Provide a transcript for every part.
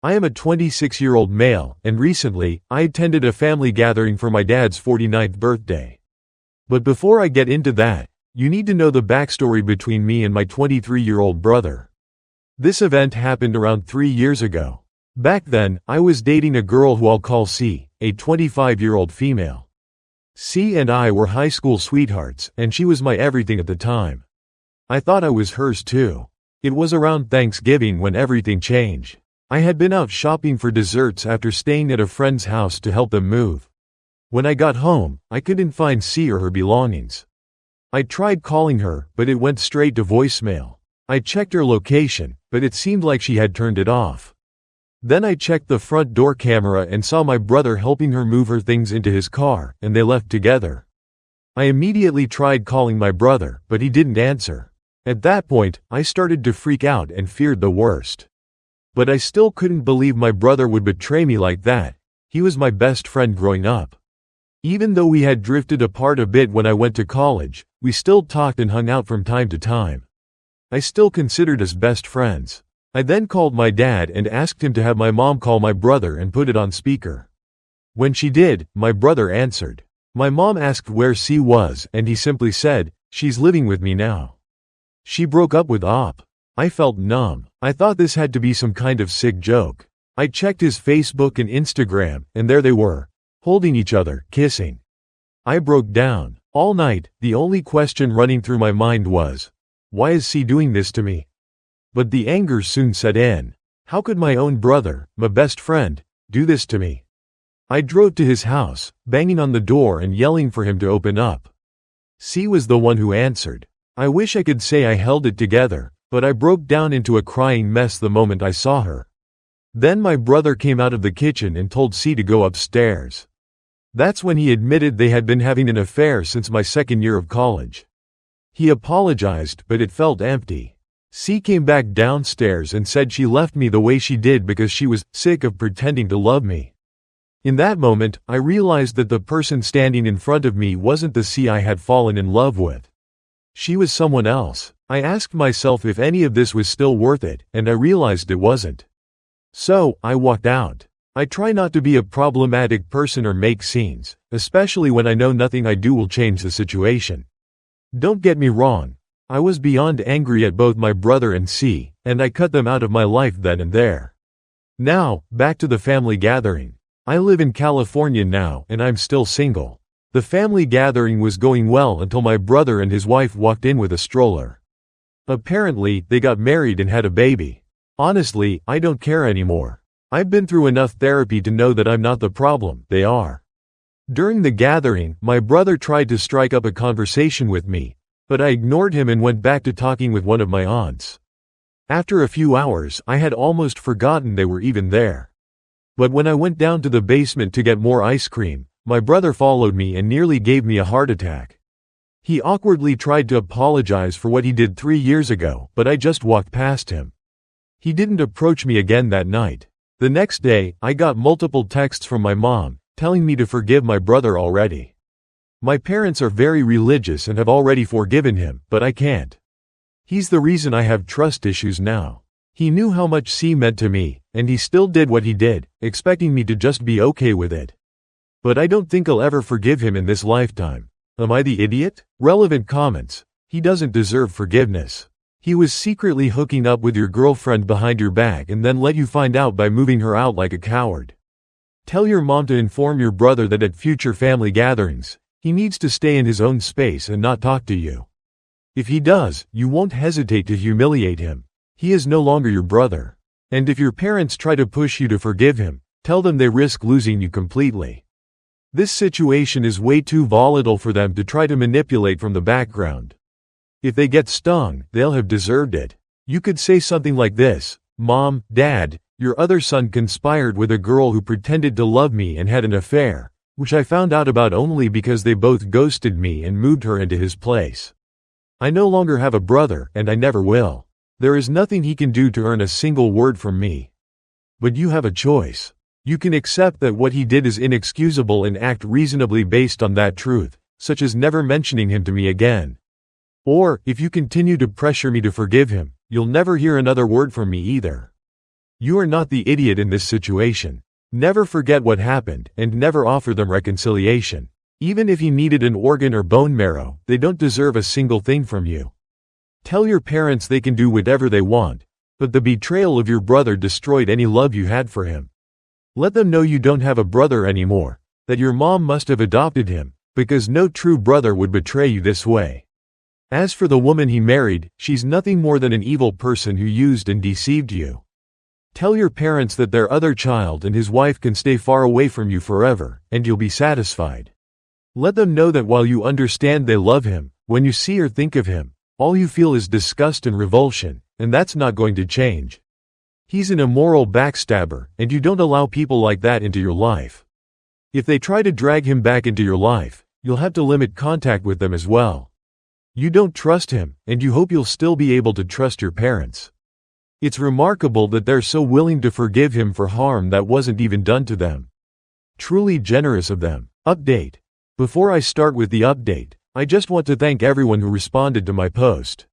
I am a 26-year-old male, and recently, I attended a family gathering for my dad's 49th birthday. But before I get into that, you need to know the backstory between me and my 23-year-old brother. This event happened around 3 years ago. Back then, I was dating a girl who I'll call C, a 25-year-old female. C and I were high school sweethearts, and she was my everything at the time. I thought I was hers too. It was around Thanksgiving when everything changed. I had been out shopping for desserts after staying at a friend's house to help them move. When I got home, I couldn't find C or her belongings. I tried calling her, but it went straight to voicemail. I checked her location, but it seemed like she had turned it off. Then I checked the front door camera and saw my brother helping her move her things into his car, and they left together. I immediately tried calling my brother, but he didn't answer. At that point, I started to freak out and feared the worst. But I still couldn't believe my brother would betray me like that. He was my best friend growing up. Even though we had drifted apart a bit when I went to college, we still talked and hung out from time to time. I still considered us best friends. I then called my dad and asked him to have my mom call my brother and put it on speaker. When she did, my brother answered. My mom asked where C was, and he simply said, "She's living with me now. She broke up with Op." I felt numb. I thought this had to be some kind of sick joke. I checked his Facebook and Instagram, and there they were, holding each other, kissing. I broke down. All night, the only question running through my mind was, why is C doing this to me? But the anger soon set in. How could my own brother, my best friend, do this to me? I drove to his house, banging on the door and yelling for him to open up. C was the one who answered. I wish I could say I held it together, but I broke down into a crying mess the moment I saw her. Then my brother came out of the kitchen and told C to go upstairs. That's when he admitted they had been having an affair since my second year of college. He apologized, but it felt empty. C came back downstairs and said she left me the way she did because she was sick of pretending to love me. In that moment, I realized that the person standing in front of me wasn't the C I had fallen in love with. She was someone else. I asked myself if any of this was still worth it, and I realized it wasn't. So, I walked out. I try not to be a problematic person or make scenes, especially when I know nothing I do will change the situation. Don't get me wrong. I was beyond angry at both my brother and C, and I cut them out of my life then and there. Now, back to the family gathering. I live in California now, and I'm still single. The family gathering was going well until my brother and his wife walked in with a stroller. Apparently, they got married and had a baby. Honestly, I don't care anymore. I've been through enough therapy to know that I'm not the problem, they are. During the gathering, my brother tried to strike up a conversation with me, but I ignored him and went back to talking with one of my aunts. After a few hours, I had almost forgotten they were even there. But when I went down to the basement to get more ice cream, my brother followed me and nearly gave me a heart attack. He awkwardly tried to apologize for what he did 3 years ago, but I just walked past him. He didn't approach me again that night. The next day, I got multiple texts from my mom, telling me to forgive my brother already. My parents are very religious and have already forgiven him, but I can't. He's the reason I have trust issues now. He knew how much C meant to me, and he still did what he did, expecting me to just be okay with it. But I don't think I'll ever forgive him in this lifetime. Am I the idiot? Relevant comments. He doesn't deserve forgiveness. He was secretly hooking up with your girlfriend behind your back and then let you find out by moving her out like a coward. Tell your mom to inform your brother that at future family gatherings, he needs to stay in his own space and not talk to you. If he does, you won't hesitate to humiliate him. He is no longer your brother. And if your parents try to push you to forgive him, tell them they risk losing you completely. This situation is way too volatile for them to try to manipulate from the background. If they get stung, they'll have deserved it. You could say something like this: Mom, Dad, your other son conspired with a girl who pretended to love me and had an affair, which I found out about only because they both ghosted me and moved her into his place. I no longer have a brother, and I never will. There is nothing he can do to earn a single word from me. But you have a choice. You can accept that what he did is inexcusable and act reasonably based on that truth, such as never mentioning him to me again. Or, if you continue to pressure me to forgive him, you'll never hear another word from me either. You are not the idiot in this situation. Never forget what happened, and never offer them reconciliation. Even if he needed an organ or bone marrow, they don't deserve a single thing from you. Tell your parents they can do whatever they want, but the betrayal of your brother destroyed any love you had for him. Let them know you don't have a brother anymore, that your mom must have adopted him, because no true brother would betray you this way. As for the woman he married, she's nothing more than an evil person who used and deceived you. Tell your parents that their other child and his wife can stay far away from you forever, and you'll be satisfied. Let them know that while you understand they love him, when you see or think of him, all you feel is disgust and revulsion, and that's not going to change. He's an immoral backstabber, and you don't allow people like that into your life. If they try to drag him back into your life, you'll have to limit contact with them as well. You don't trust him, and you hope you'll still be able to trust your parents. It's remarkable that they're so willing to forgive him for harm that wasn't even done to them. Truly generous of them. Update. Before I start with the update, I just want to thank everyone who responded to my post.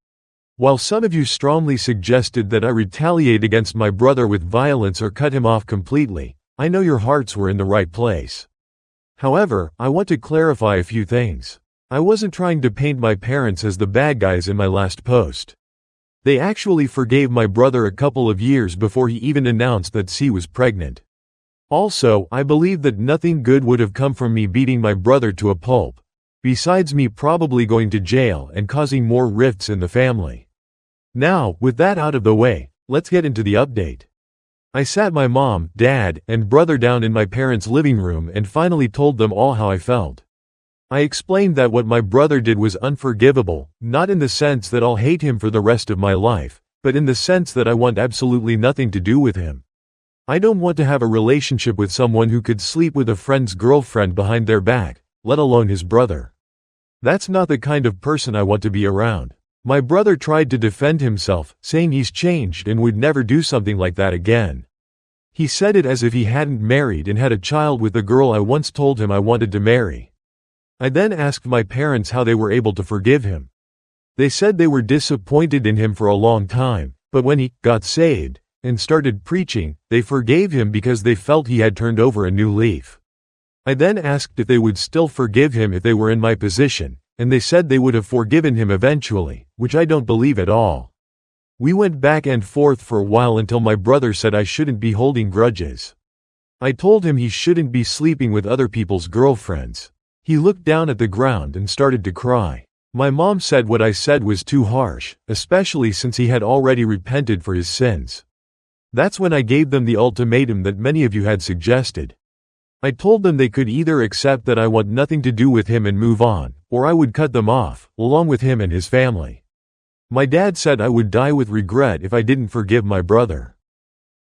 While some of you strongly suggested that I retaliate against my brother with violence or cut him off completely, I know your hearts were in the right place. However, I want to clarify a few things. I wasn't trying to paint my parents as the bad guys in my last post. They actually forgave my brother a couple of years before he even announced that she was pregnant. Also, I believe that nothing good would have come from me beating my brother to a pulp, besides me probably going to jail and causing more rifts in the family. Now, with that out of the way, let's get into the update. I sat my mom, dad, and brother down in my parents' living room and finally told them all how I felt. I explained that what my brother did was unforgivable, not in the sense that I'll hate him for the rest of my life, but in the sense that I want absolutely nothing to do with him. I don't want to have a relationship with someone who could sleep with a friend's girlfriend behind their back, let alone his brother. That's not the kind of person I want to be around. My brother tried to defend himself, saying he's changed and would never do something like that again. He said it as if he hadn't married and had a child with the girl I once told him I wanted to marry. I then asked my parents how they were able to forgive him. They said they were disappointed in him for a long time, but when he got saved and started preaching, they forgave him because they felt he had turned over a new leaf. I then asked if they would still forgive him if they were in my position, and they said they would have forgiven him eventually, which I don't believe at all. We went back and forth for a while until my brother said I shouldn't be holding grudges. I told him he shouldn't be sleeping with other people's girlfriends. He looked down at the ground and started to cry. My mom said what I said was too harsh, especially since he had already repented for his sins. That's when I gave them the ultimatum that many of you had suggested. I told them they could either accept that I want nothing to do with him and move on, or I would cut them off, along with him and his family. My dad said I would die with regret if I didn't forgive my brother.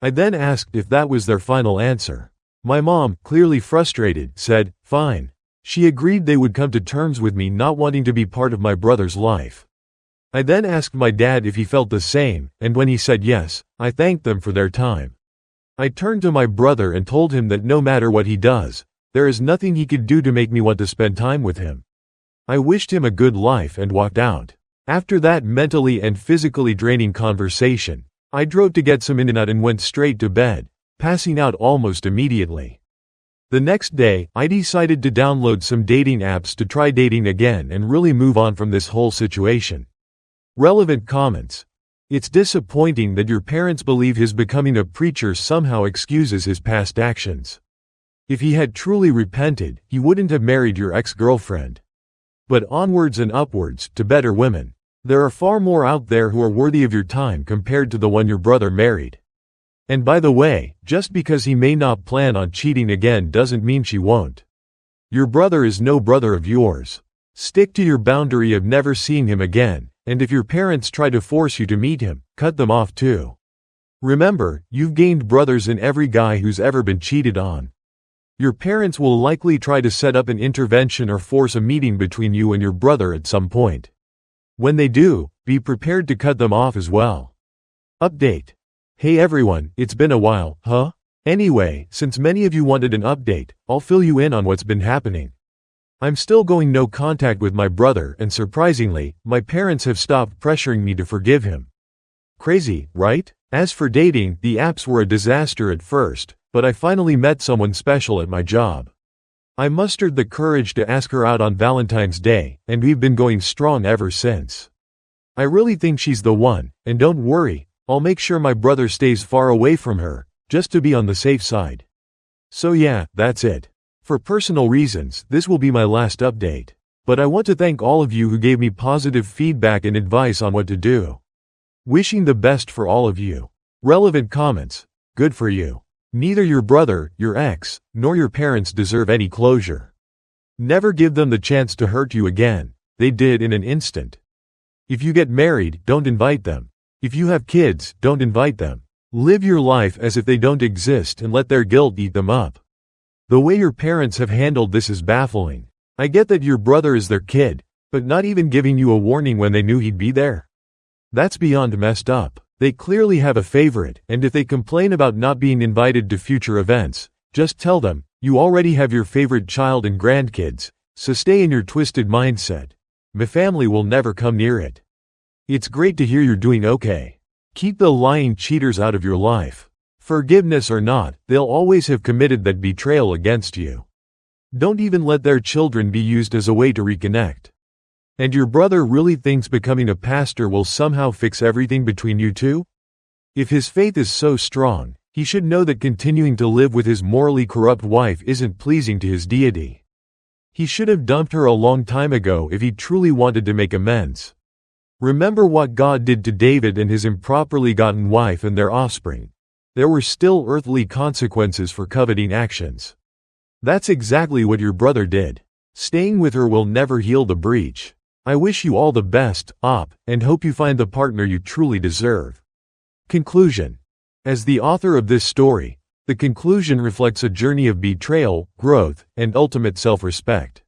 I then asked if that was their final answer. My mom, clearly frustrated, said, "Fine." She agreed they would come to terms with me not wanting to be part of my brother's life. I then asked my dad if he felt the same, and when he said yes, I thanked them for their time. I turned to my brother and told him that no matter what he does, there is nothing he could do to make me want to spend time with him. I wished him a good life and walked out. After that mentally and physically draining conversation, I drove to get some In-N-Out and went straight to bed, passing out almost immediately. The next day, I decided to download some dating apps to try dating again and really move on from this whole situation. Relevant comments. It's disappointing that your parents believe his becoming a preacher somehow excuses his past actions. If he had truly repented, he wouldn't have married your ex-girlfriend. But onwards and upwards, to better women. There are far more out there who are worthy of your time compared to the one your brother married. And by the way, just because he may not plan on cheating again doesn't mean she won't. Your brother is no brother of yours. Stick to your boundary of never seeing him again, and if your parents try to force you to meet him, cut them off too. Remember, you've gained brothers in every guy who's ever been cheated on. Your parents will likely try to set up an intervention or force a meeting between you and your brother at some point. When they do, be prepared to cut them off as well. Update. Hey everyone, it's been a while, huh? Anyway, since many of you wanted an update, I'll fill you in on what's been happening. I'm still going no contact with my brother and surprisingly, my parents have stopped pressuring me to forgive him. Crazy, right? As for dating, the apps were a disaster at first, but I finally met someone special at my job. I mustered the courage to ask her out on Valentine's Day, and we've been going strong ever since. I really think she's the one, and don't worry, I'll make sure my brother stays far away from her, just to be on the safe side. So yeah, that's it. For personal reasons, this will be my last update. But I want to thank all of you who gave me positive feedback and advice on what to do. Wishing the best for all of you. Relevant comments. Good for you. Neither your brother, your ex, nor your parents deserve any closure. Never give them the chance to hurt you again. They did in an instant. If you get married, don't invite them. If you have kids, don't invite them. Live your life as if they don't exist and let their guilt eat them up. The way your parents have handled this is baffling. I get that your brother is their kid, but not even giving you a warning when they knew he'd be there? That's beyond messed up. They clearly have a favorite, and if they complain about not being invited to future events, just tell them, you already have your favorite child and grandkids, so stay in your twisted mindset. My family will never come near it. It's great to hear you're doing okay. Keep the lying cheaters out of your life. Forgiveness or not, they'll always have committed that betrayal against you. Don't even let their children be used as a way to reconnect. And your brother really thinks becoming a pastor will somehow fix everything between you two? If his faith is so strong, he should know that continuing to live with his morally corrupt wife isn't pleasing to his deity. He should have dumped her a long time ago if he truly wanted to make amends. Remember what God did to David and his improperly gotten wife and their offspring. There were still earthly consequences for coveting actions. That's exactly what your brother did. Staying with her will never heal the breach. I wish you all the best, and hope you find the partner you truly deserve. Conclusion. As the author of this story, the conclusion reflects a journey of betrayal, growth, and ultimate self-respect.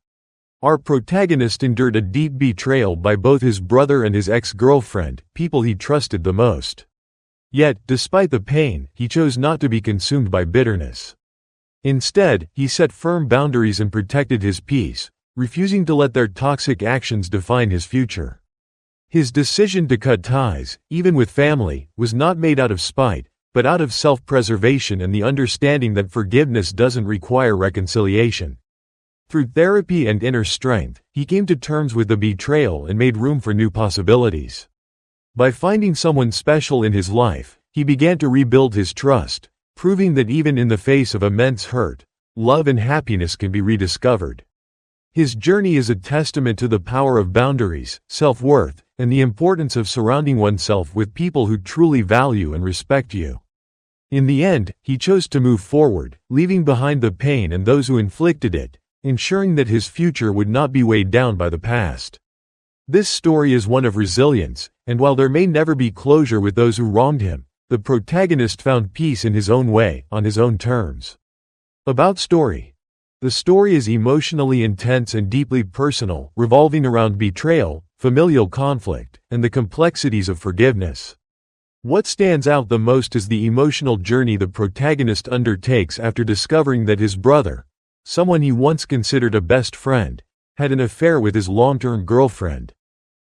Our protagonist endured a deep betrayal by both his brother and his ex-girlfriend, people he trusted the most. Yet, despite the pain, he chose not to be consumed by bitterness. Instead, he set firm boundaries and protected his peace, refusing to let their toxic actions define his future. His decision to cut ties, even with family, was not made out of spite, but out of self-preservation and the understanding that forgiveness doesn't require reconciliation. Through therapy and inner strength, he came to terms with the betrayal and made room for new possibilities. By finding someone special in his life, he began to rebuild his trust, proving that even in the face of immense hurt, love and happiness can be rediscovered. His journey is a testament to the power of boundaries, self-worth, and the importance of surrounding oneself with people who truly value and respect you. In the end, he chose to move forward, leaving behind the pain and those who inflicted it, ensuring that his future would not be weighed down by the past. This story is one of resilience, and while there may never be closure with those who wronged him, the protagonist found peace in his own way, on his own terms. About story. The story is emotionally intense and deeply personal, revolving around betrayal, familial conflict, and the complexities of forgiveness. What stands out the most is the emotional journey the protagonist undertakes after discovering that his brother, someone he once considered a best friend, had an affair with his long-term girlfriend.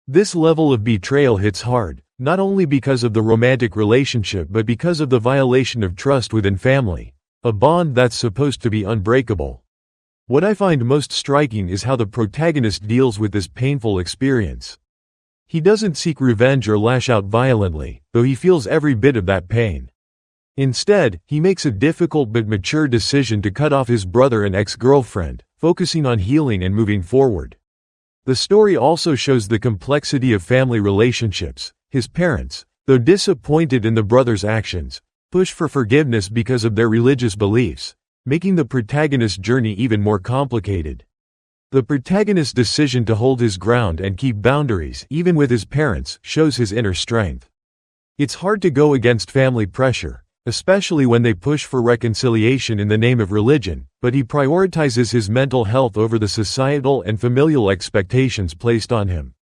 This level of betrayal hits hard, not only because of the romantic relationship but because of the violation of trust within family, a bond that's supposed to be unbreakable. What I find most striking is how the protagonist deals with this painful experience. He doesn't seek revenge or lash out violently, though he feels every bit of that pain. Instead, he makes a difficult but mature decision to cut off his brother and ex-girlfriend, focusing on healing and moving forward. The story also shows the complexity of family relationships. His parents, though disappointed in the brother's actions, push for forgiveness because of their religious beliefs, making the protagonist's journey even more complicated. The protagonist's decision to hold his ground and keep boundaries, even with his parents, shows his inner strength. It's hard to go against family pressure, especially when they push for reconciliation in the name of religion, but he prioritizes his mental health over the societal and familial expectations placed on him.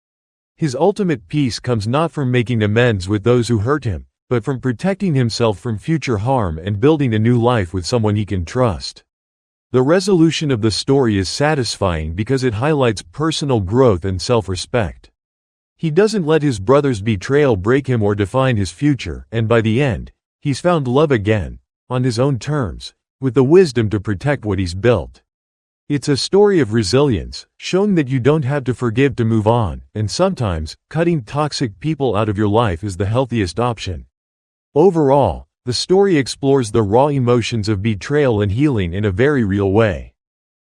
His ultimate peace comes not from making amends with those who hurt him, but from protecting himself from future harm and building a new life with someone he can trust. The resolution of the story is satisfying because it highlights personal growth and self-respect. He doesn't let his brother's betrayal break him or define his future, and by the end, he's found love again, on his own terms, with the wisdom to protect what he's built. It's a story of resilience, showing that you don't have to forgive to move on, and sometimes, cutting toxic people out of your life is the healthiest option. Overall, the story explores the raw emotions of betrayal and healing in a very real way.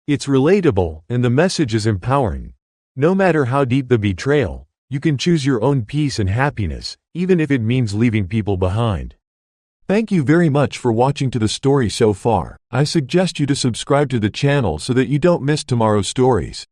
It's relatable, and the message is empowering. No matter how deep the betrayal, you can choose your own peace and happiness, even if it means leaving people behind. Thank you very much for watching to the story so far. I suggest you to subscribe to the channel so that you don't miss tomorrow's stories.